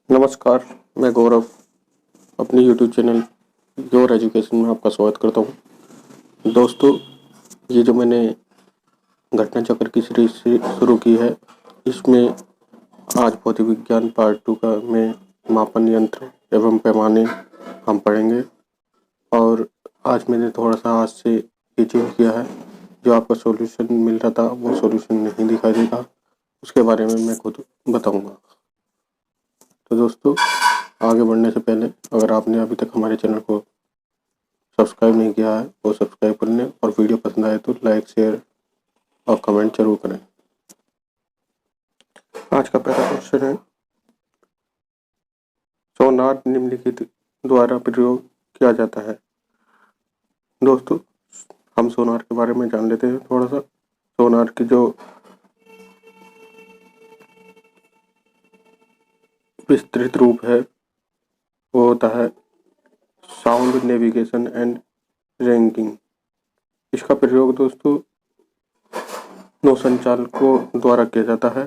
नमस्कार, मैं गौरव अपने यूट्यूब चैनल योर एजुकेशन में आपका स्वागत करता हूँ। दोस्तों, ये जो मैंने घटना चक्र की सीरीज शुरू की है, इसमें आज भौतिक विज्ञान पार्ट 2 का में मापन यंत्र एवं पैमाने हम पढ़ेंगे। और आज मैंने थोड़ा सा आज से ये चेंज किया है। जो आपका सॉल्यूशन मिल रहा था वो सॉल्यूशन नहीं दिखाई देगा, उसके बारे में मैं खुद बताऊँगा। तो दोस्तों, आगे बढ़ने से पहले अगर आपने अभी तक हमारे चैनल को सब्सक्राइब नहीं किया है तो सब्सक्राइब कर लें, और वीडियो पसंद आए तो लाइक, शेयर और कमेंट जरूर करें। आज का पहला क्वेश्चन है, सोनार निम्नलिखित द्वारा प्रयोग किया जाता है। दोस्तों, हम सोनार के बारे में जान लेते हैं थोड़ा सा। सोनार की जो विस्तृत रूप है वो होता है साउंड नेविगेशन एंड रैंकिंग। इसका प्रयोग दोस्तों नौसंचालकों द्वारा किया जाता है।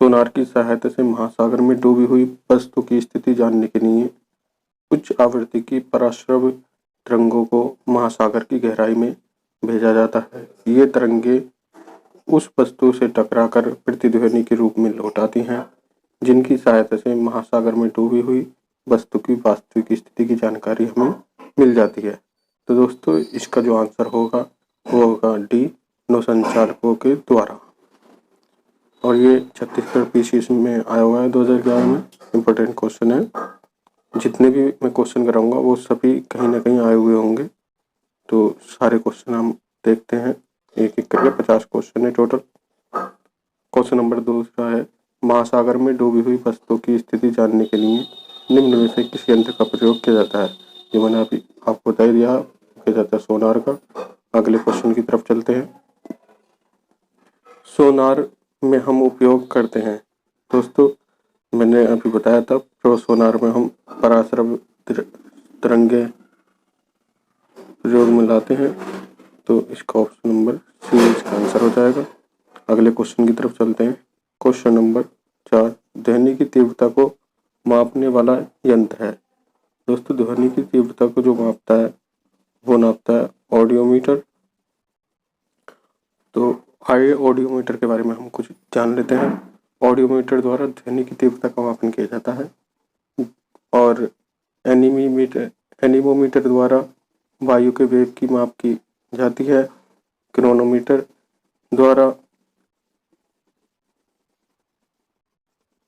सोनार की सहायता से महासागर में डूबी हुई वस्तु की स्थिति जानने के लिए उच्च आवृत्ति की पराश्रव्य तरंगों को महासागर की गहराई में भेजा जाता है। ये तरंगे उस वस्तु से टकराकर प्रतिध्वनि के रूप में लौट आती हैं, जिनकी सहायता से महासागर में डूबी हुई वस्तु की वास्तविक स्थिति की जानकारी हमें मिल जाती है। तो दोस्तों, इसका जो आंसर होगा वो होगा डी, नौसंचालकों के द्वारा। और ये छत्तीसगढ़ पीसीएस में आया हुआ है 2011 में। इम्पोर्टेंट क्वेश्चन है। जितने भी मैं क्वेश्चन कराऊंगा वो सभी कहीं ना कहीं आए हुए होंगे। तो सारे क्वेश्चन हम देखते हैं एक एक करके। 50 क्वेश्चन है टोटल। क्वेश्चन नंबर 2 है, महासागर में डूबी हुई वस्तु की स्थिति जानने के लिए निम्न में से किस यंत्र का प्रयोग किया जाता है। ये मैंने अभी आपको बता दिया, किया जाता है सोनार का। अगले क्वेश्चन की तरफ चलते हैं। सोनार में हम उपयोग करते हैं, दोस्तों मैंने अभी बताया था, तो सोनार में हम पराश्रव्य तरंगे प्रयोग में लाते हैं। तो इसका ऑप्शन नंबर सी इसका आंसर हो जाएगा। अगले क्वेश्चन की तरफ चलते हैं। क्वेश्चन नंबर 4, ध्वनि की तीव्रता को मापने वाला यंत्र है। दोस्तों, ध्वनि की तीव्रता को जो मापता है वो नापता है ऑडियोमीटर। तो आइए ऑडियोमीटर के बारे में हम कुछ जान लेते हैं। ऑडियोमीटर द्वारा ध्वनि की तीव्रता का मापन किया जाता है। और एनीमोमीटर द्वारा वायु के वेग की माप की जाती है। क्रोनोमीटर द्वारा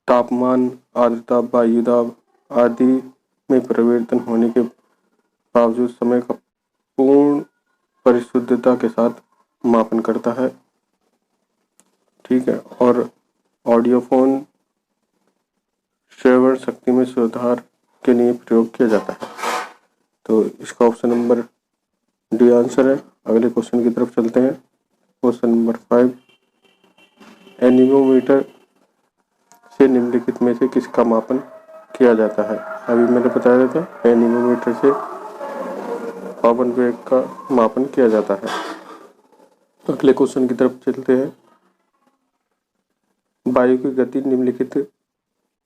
तापमान, आर्द्रता, वायु दाब आदि में परिवर्तन होने के बावजूद समय का पूर्ण परिशुद्धता के साथ मापन करता है। ठीक है। और ऑडियोफोन श्रवण शक्ति में सुधार के लिए प्रयोग किया जाता है। तो इसका ऑप्शन नंबर डी आंसर है। अगले क्वेश्चन की तरफ चलते हैं। क्वेश्चन नंबर 5, एनीमोमीटर से निम्नलिखित में से किसका मापन किया जाता है। अभी मैंने बताया था, एनीमोमीटर से पवन वेग का मापन किया जाता है। अगले क्वेश्चन की तरफ चलते हैं। वायु की गति निम्नलिखित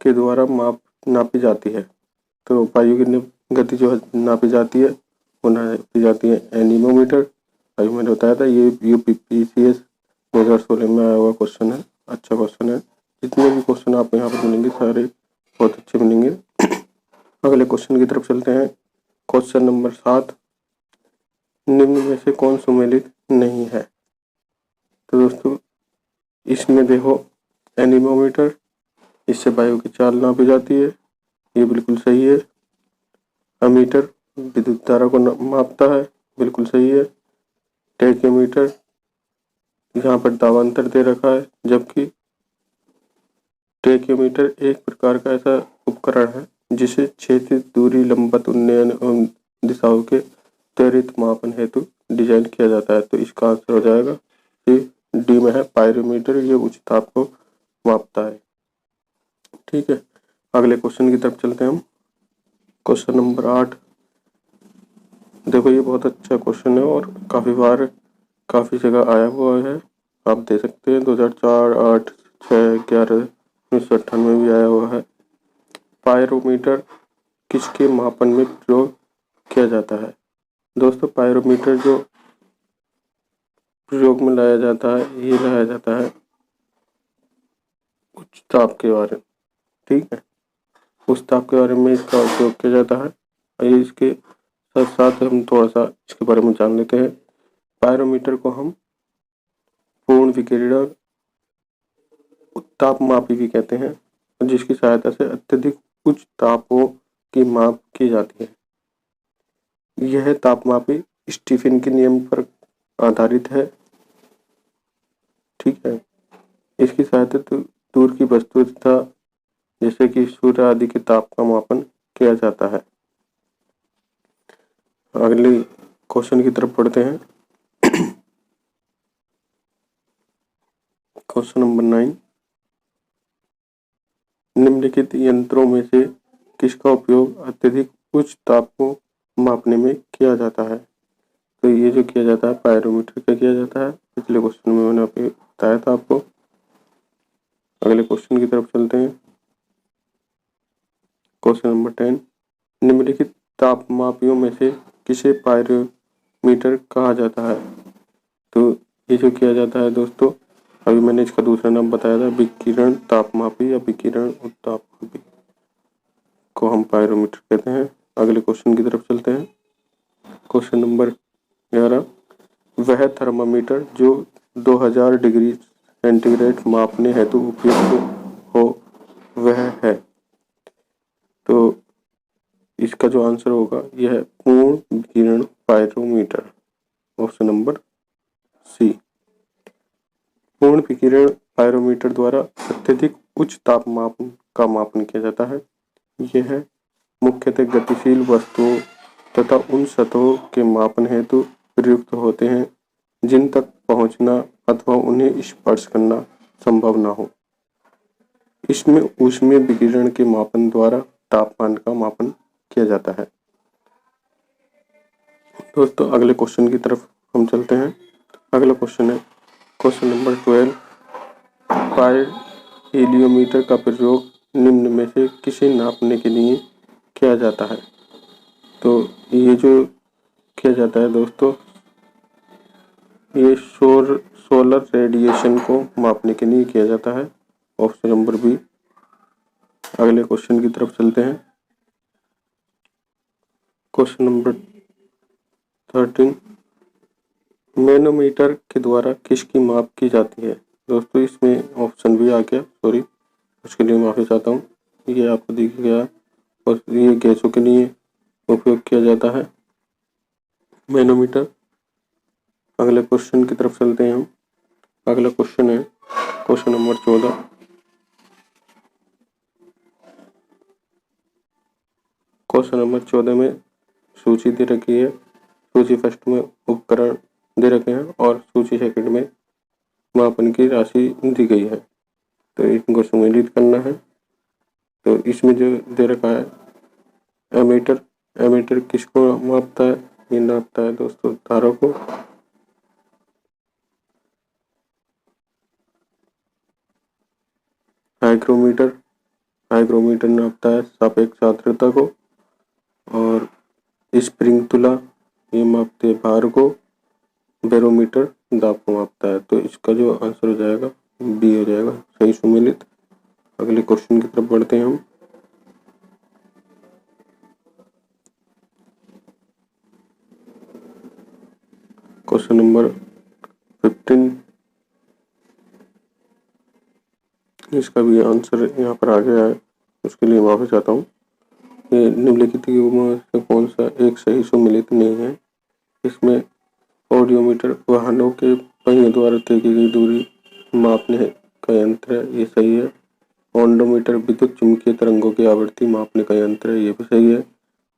के द्वारा नापी जाती है। तो वायु की गति जो नापी जाती है वो नापी जाती है एनीमोमीटर। अभी मैंने बताया था, ये यूपीपीसीएस 2016 में आया हुआ क्वेश्चन है। अच्छा क्वेश्चन है। जितने भी क्वेश्चन आपको यहाँ पर मिलेंगे सारे बहुत अच्छे मिलेंगे। अगले क्वेश्चन की तरफ चलते हैं। क्वेश्चन नंबर 7, निम्न में से कौन सुमेलित नहीं है। तो दोस्तों, इसमें देखो एनीमोमीटर, इससे वायु की चाल नापी जाती है, ये बिल्कुल सही है। अमीटर विद्युत धारा को मापता है, बिल्कुल सही है। टेक्योमीटर यहाँ पर दावांतर दे रखा है, जबकि टेक्योमीटर एक प्रकार का ऐसा उपकरण है जिसे क्षैतिज दूरी, लंबवत उन्नयन एवं दिशाओं के त्वरित मापन हेतु डिजाइन किया जाता है। तो इसका आंसर हो जाएगा डी में है पायरोमीटर। ये उच्च ताप को मापता है। ठीक है। अगले क्वेश्चन की तरफ चलते हैं हम। क्वेश्चन नंबर 8, देखो ये बहुत अच्छा क्वेश्चन है और काफी बार काफी जगह आया हुआ है। आप दे सकते हैं 2004, 8, 6, 11, 1998 में भी आया हुआ है। पायरोमीटर किसके मापन में प्रयोग किया जाता है? दोस्तों पायरोमीटर जो प्रयोग में लाया जाता है, ये लाया जाता है उच्च ताप के बारे में, ठीक है, उस ताप के बारे में इसका उपयोग किया जाता है। आइए इसके साथ साथ हम थोड़ा सा इसके बारे में जान लेते हैं। पायरोमीटर को हम पूर्ण विकिरण तापमापी भी कहते हैं, जिसकी सहायता से अत्यधिक उच्च तापों की माप की जाती है। यह तापमापी स्टीफन के नियम पर आधारित है, ठीक है। इसकी सहायता से दूर की वस्तु तथा जैसे कि सूर्य आदि के ताप का मापन किया जाता है। अगले क्वेश्चन की तरफ पढ़ते हैं। क्वेश्चन नंबर 9, निम्नलिखित यंत्रों में से किसका उपयोग अत्यधिक उच्च ताप को मापने में किया जाता है? तो ये जो किया जाता है पायरोमीटर का किया जाता है, पिछले क्वेश्चन में मैंने बताया था आपको। अगले क्वेश्चन की तरफ चलते हैं। क्वेश्चन नंबर 10, निम्नलिखित तापमापियों में से किसे पायरोमीटर कहा जाता है? तो ये जो किया जाता है दोस्तों, अभी मैंने इसका दूसरा नाम बताया था, विकिरण तापमापी या विकिरण उत्तापमापी को हम पायरोमीटर कहते हैं। अगले क्वेश्चन की तरफ चलते हैं। क्वेश्चन नंबर 11, वह थर्मामीटर जो 2000 डिग्री सेंटीग्रेड मापने हेतु उपयुक्त हो वह है? तो इसका जो आंसर होगा यह है पूर्ण विकिरण पायरोमीटर, ऑप्शन नंबर सी। पूर्ण विकिरण पायरोमीटर द्वारा अत्यधिक उच्च तापमान का मापन किया जाता है। यह मुख्यतः गतिशील वस्तुओं तथा उन सतहों के मापन हेतु प्रयुक्त होते हैं जिन तक पहुंचना अथवा उन्हें स्पर्श करना संभव न हो। इसमें ऊष्मीय विकिरण के मापन द्वारा तापमान का मापन किया जाता है। दोस्तों अगले क्वेश्चन की तरफ हम चलते हैं। अगला क्वेश्चन है क्वेश्चन नंबर 12, पायरोमीटर का प्रयोग निम्न में से किसे नापने के लिए किया जाता है? तो ये जो किया जाता है दोस्तों, ये सोलर रेडिएशन को मापने के लिए किया जाता है, ऑप्शन नंबर बी। अगले क्वेश्चन की तरफ चलते हैं। क्वेश्चन नंबर 13, मैनोमीटर के द्वारा किसकी माप की जाती है? दोस्तों इसमें ऑप्शन भी आ गया, सॉरी, उसके लिए माफी चाहता हूँ, ये आपको दिख गया, और ये गैसों के लिए उपयोग किया जाता है मैनोमीटर। अगले क्वेश्चन की तरफ चलते हैं हम। अगला क्वेश्चन है क्वेश्चन नंबर 14, क्वेश्चन नंबर 14 में सूची दे रखी है। सूची फर्स्ट में उपकरण दे रखे हैं और सूची सेकंड में मापन की राशि दी गई है, तो इनको सम्मिलित करना है। तो इसमें जो दे रखा है एमीटर, एमीटर किसको मापता है? ये नापता है दोस्तों तारों को। हाइग्रोमीटर, हाइग्रोमीटर नापता है सापेक्ष आर्द्रता को। और स्प्रिंग तुला ये मापते है भार को। बैरोमीटर दाब को मापता है। तो इसका जो आंसर हो जाएगा बी हो जाएगा, सही सुमेलित। अगले क्वेश्चन की तरफ बढ़ते हैं हम। क्वेश्चन नंबर 15, इसका भी आंसर यहाँ पर आ गया है, उसके लिए माफी चाहता हूँ। ये निम्नलिखित में से कौन सा एक सही सुमेलित नहीं है? इसमें ऑडियोमीटर वाहनों के पहियों द्वारा तय की गई दूरी मापने का यंत्र है, ये सही है। ऑडोमीटर विद्युत चुम्बकीय तरंगों की आवृत्ति मापने का यंत्र है, ये भी सही है।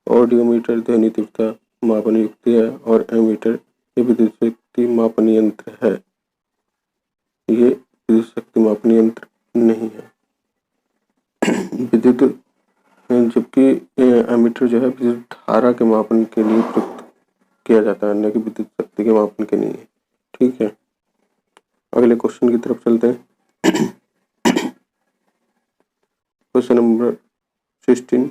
ऑडियोमीटर ध्वनि तीव्रता मापन युक्ति है और एमीटर ये विद्युत शक्ति मापन यंत्र है, ये विद्युत शक्ति मापन यंत्र नहीं है। विद्युत, जबकि एमीटर जो है विद्युत धारा के मापन के लिए प्रयुक्त किया जाता है, न कि विद्युत शक्ति के मापन के लिए, ठीक है। अगले क्वेश्चन की तरफ चलते हैं। क्वेश्चन नंबर 16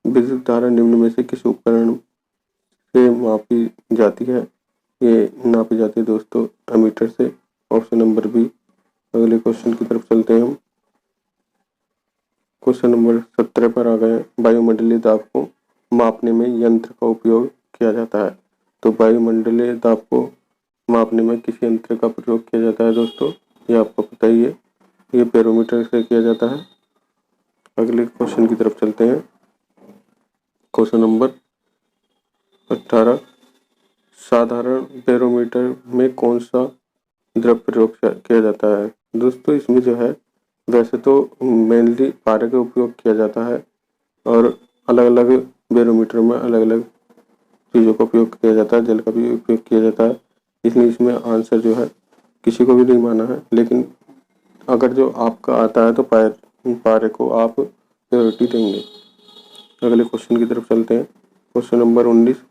विद्युत धारा निम्न में से किस उपकरण से मापी जाती है? ये नापी जाती है दोस्तों एमीटर से। Option number B. अगले क्वेश्चन की तरफ चलते हैं हम। क्वेश्चन नंबर 17 पर आ गए। वायुमंडलीय दाब को मापने में यंत्र का उपयोग किया जाता है। तो वायुमंडलीय दाब को मापने में किस यंत्र का प्रयोग किया जाता है दोस्तों? ये आपको पता ही है, ये बैरोमीटर से किया जाता है। अगले क्वेश्चन की तरफ चलते हैं। क्वेश्चन नंबर 18 साधारण बैरोमीटर में कौन सा द्रव प्रयोग किया जाता है? दोस्तों इसमें जो है वैसे तो मेनली पारे का उपयोग किया जाता है और अलग अलग बैरोमीटर में अलग अलग चीज़ों का उपयोग किया जाता है, जल का भी उपयोग किया जाता है। इसलिए इसमें आंसर जो है किसी को भी नहीं माना है, लेकिन अगर जो आपका आता है तो पारे को आप प्रायोरिटी देंगे। अगले क्वेश्चन की तरफ चलते हैं। क्वेश्चन नंबर 19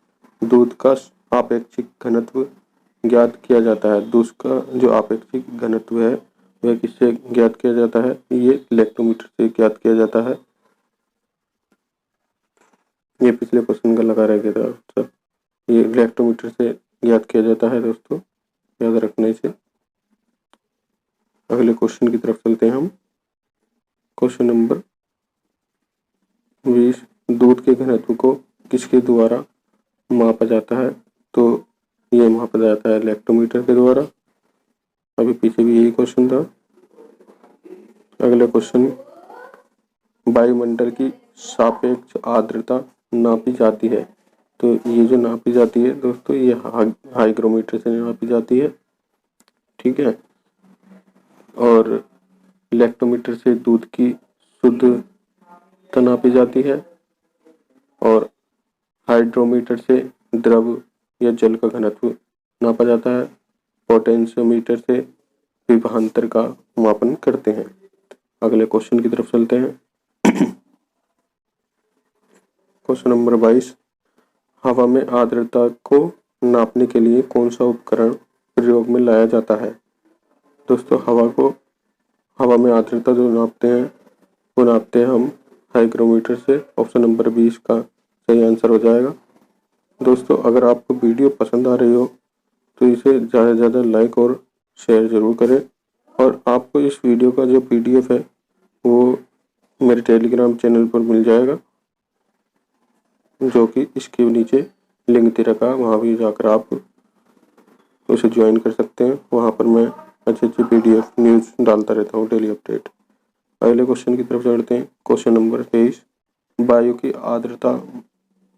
दूध का आपेक्षिक घनत्व ज्ञात किया जाता है। दूध का जो आपेक्षिक घनत्व है वह किससे ज्ञात किया जाता है? ये इलेक्ट्रोमीटर से ज्ञात किया जाता है। ये पिछले क्वेश्चन का लगा रह गया था सर। ये इलेक्ट्रोमीटर से ज्ञात किया जाता है दोस्तों, याद रखने से। अगले क्वेश्चन की तरफ चलते हैं हम। क्वेश्चन नंबर 20 दूध के घनत्व को किसके द्वारा मापा जाता है? तो ये मापा जाता है इलेक्ट्रोमीटर के द्वारा। अभी पीछे भी यही क्वेश्चन था। अगला क्वेश्चन वायुमंडल की सापेक्ष आर्द्रता नापी जाती है। तो ये जो नापी जाती है दोस्तों ये हाइग्रोमीटर से नापी जाती है, ठीक है। और इलेक्ट्रोमीटर से दूध की शुद्धता नापी जाती है और हाइड्रोमीटर से द्रव या जल का घनत्व नापा जाता है। पोटेंशियोमीटर से विभवांतर का मापन करते हैं। अगले क्वेश्चन की तरफ चलते हैं। क्वेश्चन नंबर 22 हवा में आर्द्रता को नापने के लिए कौन सा उपकरण प्रयोग में लाया जाता है? दोस्तों हवा में आर्द्रता जो नापते हैं वो नापते हैं हम हाइग्रोमीटर से। ऑप्शन नंबर 20 का सही आंसर हो जाएगा। दोस्तों अगर आपको वीडियो पसंद आ रही हो तो इसे ज़्यादा से ज़्यादा लाइक और शेयर ज़रूर करें। और आपको इस वीडियो का जो PDF है वो मेरे टेलीग्राम चैनल पर मिल जाएगा, जो कि इसके नीचे लिंक दे रखा है, वहाँ भी जाकर आप उसे ज्वाइन कर सकते हैं। वहाँ पर मैं अच्छी PDF न्यूज़ डालता रहता हूँ, डेली अपडेट। अगले क्वेश्चन की तरफ चढ़ते हैं। क्वेश्चन नंबर 23 वायु की आर्द्रता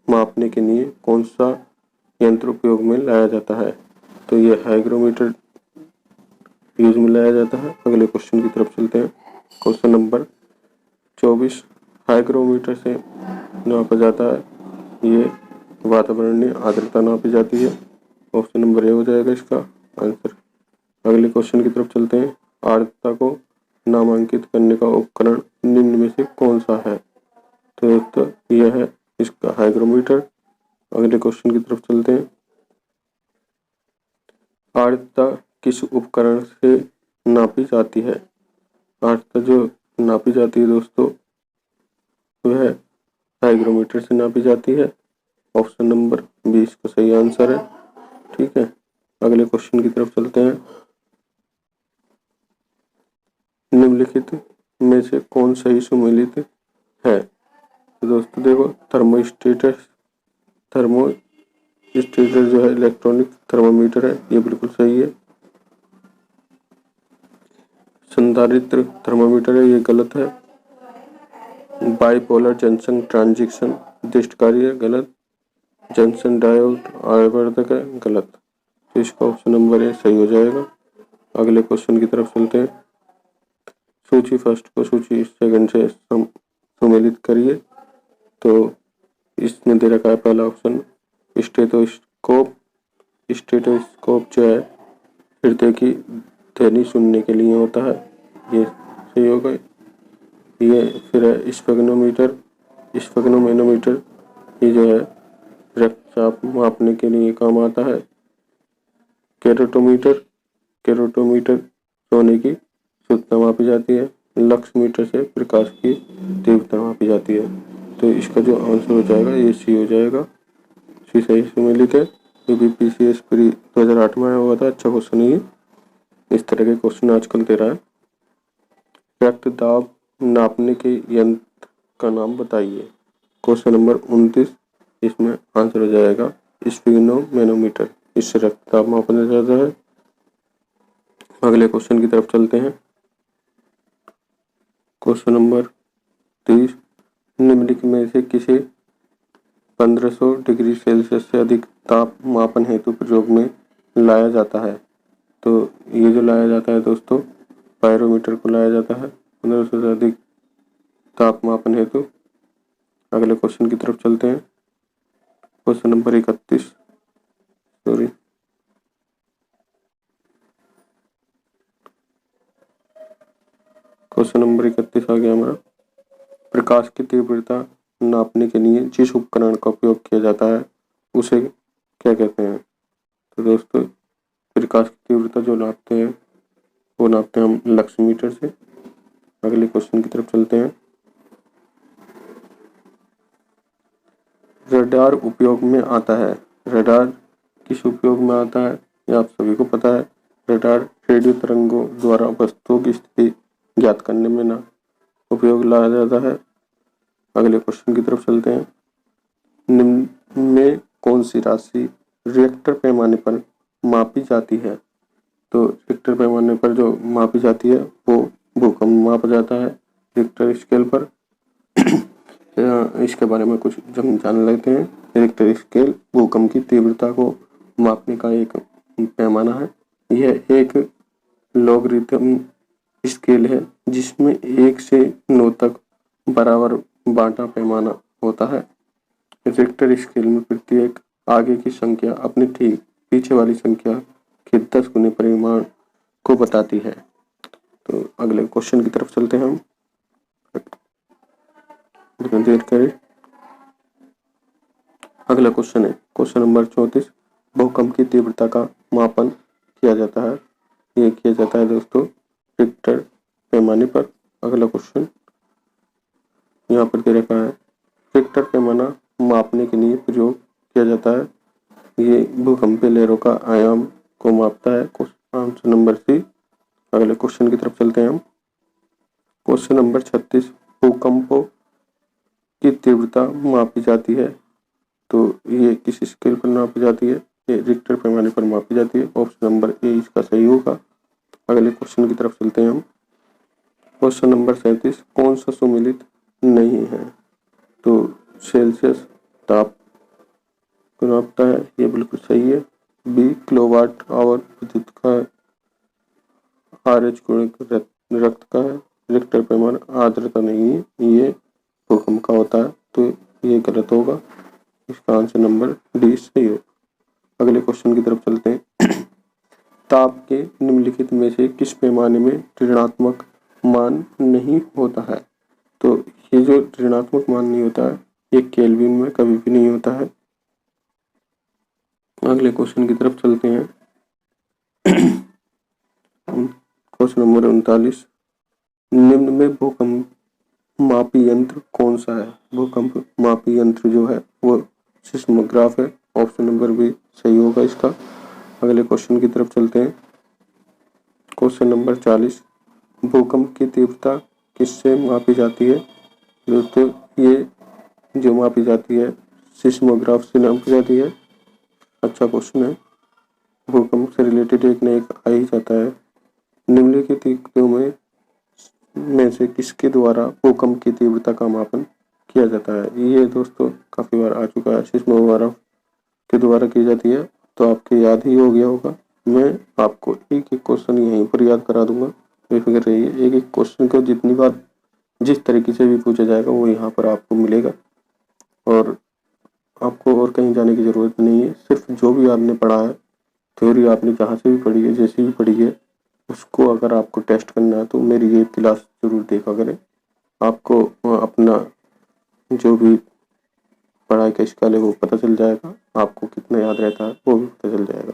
मापने के लिए कौन सा यंत्र उपयोग में लाया जाता है? तो ये हाइग्रोमीटर यूज में लाया जाता है। अगले क्वेश्चन की तरफ चलते हैं। क्वेश्चन नंबर 24 हाइग्रोमीटर से नापा जाता है, ये वातावरणीय आर्द्रता नापी जाती है। ऑप्शन नंबर ए हो जाएगा इसका आंसर। अगले क्वेश्चन की तरफ चलते हैं। आर्द्रता को नामांकित करने का उपकरण निम्न में से कौन सा है? तो दोस्तों यह है इसका हाइग्रोमीटर। अगले क्वेश्चन की तरफ चलते हैं। आर्द्रता किस उपकरण से नापी जाती है? आर्द्रता जो नापी जाती है दोस्तों वह हाइग्रोमीटर से नापी जाती है। ऑप्शन नंबर 20 का सही आंसर है, ठीक है। अगले क्वेश्चन की तरफ चलते हैं। निम्नलिखित में से कौन सही सुमेलित है? तो दोस्तों देखो थर्मोस्टेटर जो है इलेक्ट्रॉनिक थर्मामीटर है, ये बिल्कुल सही है। संधारित्र थर्मामीटर है, ये गलत है। बाइपोलर जंक्शन ट्रांजिशन दिष्टकारी है, गलत। जंक्शन डायोड आवर्धक है, गलत। तो इसका ऑप्शन नंबर ए सही हो जाएगा। अगले क्वेश्चन की तरफ चलते हैं। सूची फर्स्ट को सूची सेकंड से सम्मिलित करिए। तो इसमें दे रखा है पहला ऑप्शन स्टेथोस्कोप। स्टेथोस्कोप जो है हृदय की ध्वनि सुनने के लिए होता है, ये सही होगा। ये फिर है स्फेग्नोमेनोमीटर, ये जो है रक्तचाप मापने के लिए काम आता है। केरोटोमीटर सोने की शुद्धता मापी जाती है। लक्स मीटर से प्रकाश की तीव्रता मापी जाती है। तो इसका जो आंसर हो जाएगा ये सी हो जाएगा। सी सही से में लिखे। ये भी PCS प्री 2008 में आया हुआ था। अच्छा क्वेश्चन है ये। इस तरह के क्वेश्चन आजकल दे रहा है। रक्त दाब नापने के यंत्र का नाम बताइए। क्वेश्चन नंबर 29, इसमें आंसर हो जाएगा स्फिग्नोमेनोमीटर। इससे रक्त दाब मापा जाता है। अगले क्वेश्चन की तरफ चलते हैं। क्वेश्चन नंबर 30, निम्नलिखित में से किसे 1500 डिग्री सेल्सियस से अधिक ताप मापन हेतु प्रयोग में लाया जाता है। तो ये जो लाया जाता है दोस्तों, पायरोमीटर को लाया जाता है 1500 से अधिक ताप मापन हेतु। अगले क्वेश्चन की तरफ चलते हैं। क्वेश्चन नंबर 31, क्वेश्चन नंबर 31 आ गया हमारा। प्रकाश की तीव्रता नापने के लिए जिस उपकरण का उपयोग किया जाता है उसे क्या कहते हैं। तो दोस्तों, प्रकाश की तीव्रता जो नापते हैं वो नापते हैं हम लक्समीटर से। अगले क्वेश्चन की तरफ चलते हैं। रडार उपयोग में आता है। रडार किस उपयोग में आता है ये आप सभी को पता है। रडार रेडियो तरंगों द्वारा वस्तुओं की स्थिति ज्ञात करने में ना उपयोग लाया जाता है। अगले क्वेश्चन की तरफ चलते हैं। निम्न में कौन सी राशि रिएक्टर पैमाने पर मापी जाती है। तो रिएक्टर पैमाने पर जो मापी जाती है वो भूकंप मापा जाता है रिएक्टर स्केल पर। इसके बारे में कुछ जान लेते हैं। रिएक्टर स्केल भूकंप की तीव्रता को मापने का एक पैमाना है। यह एक लॉगरिथम स्केल है जिसमें 1 से 9 तक बराबर बांटा पैमाना होता है। रिएक्टर स्केल में प्रत्येक आगे की संख्या अपने ठीक पीछे वाली संख्या के 10 गुने परिमाण को बताती है। तो अगले क्वेश्चन की तरफ चलते हैं हम। देर करें। अगला क्वेश्चन है क्वेश्चन नंबर 34, भूकंप की तीव्रता का मापन किया जाता है। ये किया जाता है दोस्तों रिक्टर पैमाने पर। अगला क्वेश्चन यहाँ पर दे रखा है। रिक्टर पैमाना मापने के लिए प्रयोग किया जाता है। ये भूकंपीय लहरों का आयाम को मापता है। Answer number C. अगले क्वेश्चन की तरफ चलते हैं हम। क्वेश्चन नंबर 36, भूकंपों की तीव्रता मापी जाती है। तो ये किस स्केल पर नापी जाती है। ये रिक्टर पैमाने पर मापी जाती है। ऑप्शन नंबर ए इसका सही होगा। अगले क्वेश्चन की तरफ चलते हैं हम। क्वेश्चन नंबर 37, कौन सा सुमेलित नहीं है। तो सेल्सियस ताप को नापता है, ये बिल्कुल सही है। बी किलोवाट आवर विद्युत का है। RH गुणित रक्त का है। रिक्टर पैमाना आर्द्रता नहीं है, ये भूकंप का होता है। तो ये गलत होगा। इसका आंसर नंबर डी सही हो। अगले क्वेश्चन की तरफ चलते हैं। ताप के निम्नलिखित में से किस पैमाने में ऋणात्मक मान नहीं होता है। तो ये जो ऋणात्मक मान नहीं होता है ये केल्विन में कभी भी नहीं होता है। अगले क्वेश्चन की तरफ चलते हैं। क्वेश्चन नंबर 39, निम्न में भूकंप मापी यंत्र कौन सा है। भूकंप मापी यंत्र जो है वो सिस्मोग्राफ है। ऑप्शन नंबर बी सही होगा इसका। अगले क्वेश्चन की तरफ चलते हैं। क्वेश्चन नंबर 40, भूकंप की तीव्रता किससे मापी जाती है। दोस्तों ये जो मापी जाती है सिस्मोग्राफ से मापी जाती है। अच्छा क्वेश्चन है। भूकंप से रिलेटेड एक न एक आ ही जाता है। निम्नलिखित युक्तियों में से किसके द्वारा भूकंप की तीव्रता का मापन किया जाता है। ये दोस्तों काफी बार आ चुका है। सिस्मोग्राफ के द्वारा की जाती है। तो आपके याद ही हो गया होगा। मैं आपको एक एक क्वेश्चन यहीं पर याद करा दूंगा, बेफिक्र रहिए। एक एक क्वेश्चन को जितनी बार जिस तरीके से भी पूछा जाएगा वो यहाँ पर आपको मिलेगा और आपको और कहीं जाने की जरूरत नहीं है। सिर्फ जो भी आपने पढ़ा है, थ्योरी आपने जहाँ से भी पढ़ी है, जैसी भी पढ़ी है, उसको अगर आपको टेस्ट करना है तो मेरी ये क्लास जरूर देखा करें। आपको अपना जो भी पढ़ाई का स्केल है वो पता चल जाएगा। आपको कितना याद रहता है वो भी पता चल जाएगा।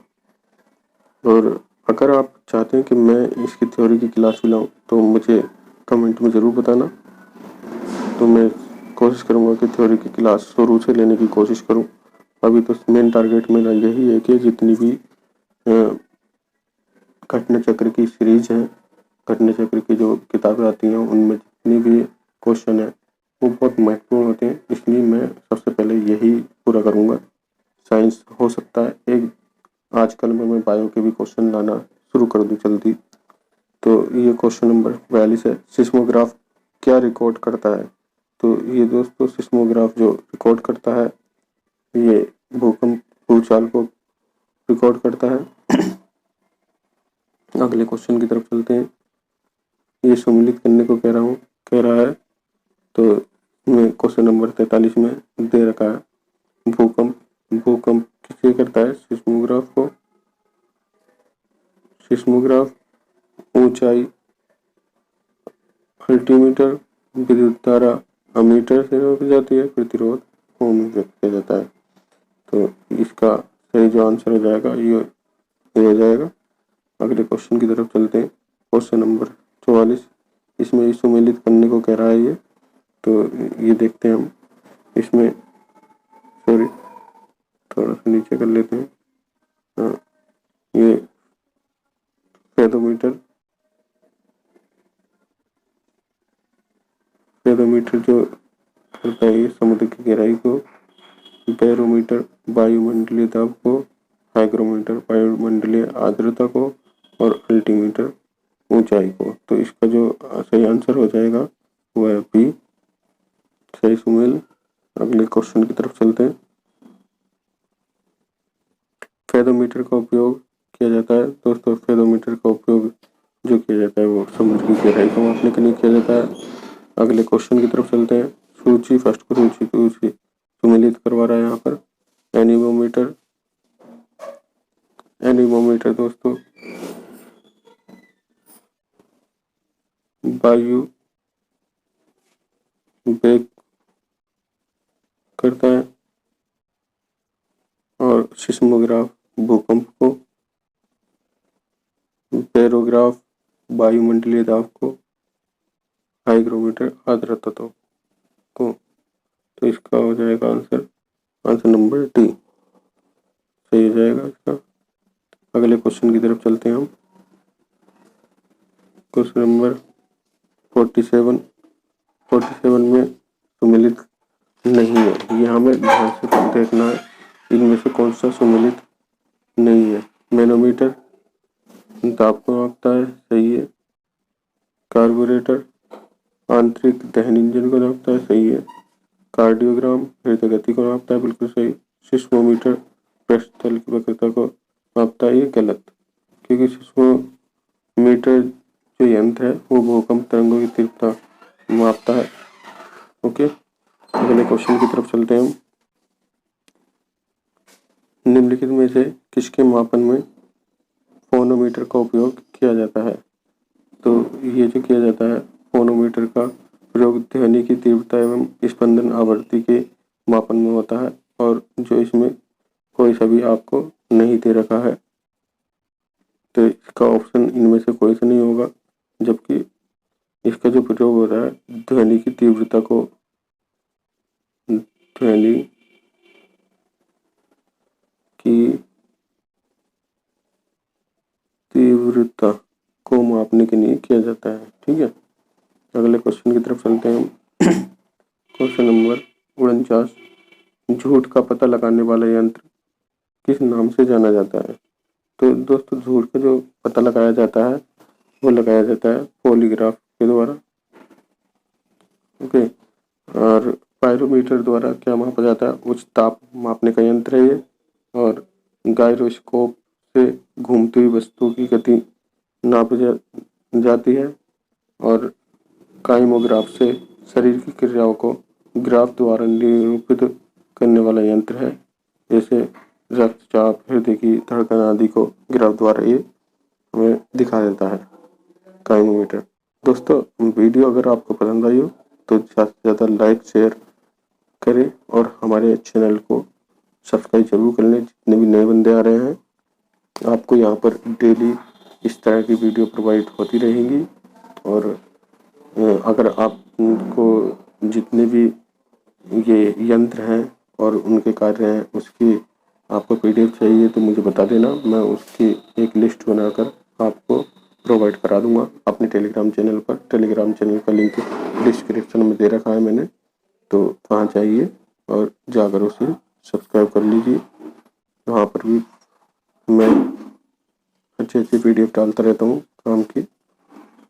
और अगर आप चाहते हैं कि मैं इसकी थ्योरी की क्लास भी लाऊं तो मुझे कमेंट में ज़रूर बताना। तो मैं कोशिश करूँगा कि थ्योरी की क्लास शुरू से लेने की कोशिश करूँ। अभी तो मेन टारगेट मेरा यही है कि जितनी भी घटना चक्र की सीरीज है, घटना चक्र की जो किताबें आती हैं उनमें जितनी भी क्वेश्चन है वो बहुत महत्वपूर्ण होते हैं, इसलिए मैं सबसे पहले यही पूरा करूँगा। साइंस हो सकता है एक आजकल में मैं बायो के भी क्वेश्चन लाना शुरू कर दूँ जल्दी। तो ये क्वेश्चन नंबर 42 है, सिस्मोग्राफ क्या रिकॉर्ड करता है? तो ये दोस्तों सिस्मोग्राफ जो रिकॉर्ड करता है ये भूकंप भूचाल को रिकॉर्ड करता है। अगले क्वेश्चन की तरफ चलते हैं। ये सम्मिलित करने को कह रहा है। तो मैं क्वेश्चन नंबर 43 में दे रखा है भूकंप किसे करता है? सिस्मोग्राफ को। सिस्मोग्राफ ऊंचाई, अल्टीमीटर, विद्युत धारा अमीटर से नापी जाती है, प्रतिरोध ओम में व्यक्त किया जाता है। तो इसका सही जो आंसर हो जाएगा ये हो जाएगा। अगले क्वेश्चन की तरफ चलते हैं। क्वेश्चन नंबर 44, इसमें सम्मिलित करने को कह रहा है ये। तो ये देखते हैं हम इसमें, सॉरी थोड़ा सा नीचे कर लेते हैं। हाँ, ये फेरोमीटर जो करता है ये समुद्र की गहराई को, बैरोमीटर वायुमंडलीय दाब को, हाइग्रोमीटर वायुमंडलीय आर्द्रता को और अल्टीमीटर ऊंचाई को। तो इसका जो सही आंसर हो जाएगा वह है बी, सही सुमेल। अगले क्वेश्चन की तरफ चलते हैं। फेरोमीटर का उपयोग किया जाता है दोस्तों, फेरोमीटर का उपयोग जो किया जाता है वो समुद्र की गहराई को मापने के लिए किया जाता है। अगले क्वेश्चन की तरफ चलते हैं। सूची फर्स्ट को सूची को सम्मिलित करवा रहा है यहाँ पर। एनीमोमीटर दोस्तों वायु वेग करता है और सिस्मोग्राफ भूकंप को, बैरोग्राफ वायुमंडलीय दाब को, हाइग्रोमीटर आर्द्रता को। तो इसका हो जाएगा आंसर नंबर डी, सही हो जाएगा इसका। अगले क्वेश्चन की तरफ चलते हैं हम। क्वेश्चन नंबर 47 में सम्मिलित नहीं है, ये हमें ध्यान से देखना है। इनमें से कौन सा सम्मिलित नहीं है? मैनोमीटर दाब को नापता है, सही है। कार्बोरेटर आंतरिक दहन इंजन को नापता है, सही है। कार्डियोग्राम हृदय गति को नापता है, बिल्कुल सही। सिस्मोमीटर पृष्ठतल की वक्रता को नापता है, ये गलत, क्योंकि सिस्मोमीटर जो यंत्र है वो भूकंप तरंगों की तीव्रता मापता है। ओके, अगले क्वेश्चन की तरफ चलते हैं हम। निम्नलिखित में से किसके मापन में फोनोमीटर का उपयोग किया जाता है? तो ये जो किया जाता है फोनोमीटर का प्रयोग ध्वनि की तीव्रता एवं स्पंदन आवृत्ति के मापन में होता है, और जो इसमें कोई सा भी आपको नहीं दे रखा है तो इसका ऑप्शन इनमें से कोई सा नहीं होगा। जबकि इसका जो प्रयोग हो रहा है ध्वनि की तीव्रता को, ध्वनि की तीव्रता को मापने के लिए किया जाता है। ठीक है, अगले क्वेश्चन की तरफ चलते हैं हम। क्वेश्चन नंबर 49, झूठ का पता लगाने वाला यंत्र किस नाम से जाना जाता है? तो दोस्तों झूठ का जो पता लगाया जाता है वो लगाया जाता है पॉलीग्राफ के द्वारा। ओके, और पायरोमीटर द्वारा क्या मापा जाता है? उच्च ताप मापने का यंत्र है ये। और गायरोस्कोप से घूमती हुई वस्तु की गति नापी जाती है। और काइमोग्राफ से शरीर की क्रियाओं को ग्राफ द्वारा निरूपित करने वाला यंत्र है, जैसे रक्तचाप, हृदय की धड़कन आदि को ग्राफ द्वारा ये हमें दिखा देता है, काइमोमीटर। दोस्तों वीडियो अगर आपको पसंद आई हो तो ज़्यादा से ज़्यादा लाइक शेयर करें और हमारे चैनल को सब्सक्राइब जरूर कर लें। जितने भी नए बंदे आ रहे हैं आपको यहाँ पर डेली इस तरह की वीडियो प्रोवाइड होती रहेंगी। और अगर आपको जितने भी ये यंत्र हैं और उनके कार्य हैं, उसकी आपको पीडीएफ चाहिए तो मुझे बता देना, मैं उसकी एक लिस्ट बनाकर आपको प्रोवाइड करा दूंगा अपने टेलीग्राम चैनल पर। टेलीग्राम चैनल का लिंक डिस्क्रिप्शन में दे रखा है मैंने, तो वहाँ जाइए और जाकर उसे सब्सक्राइब कर लीजिए। वहाँ पर भी मैं अच्छी पीडीएफ डालता रहता हूँ काम की।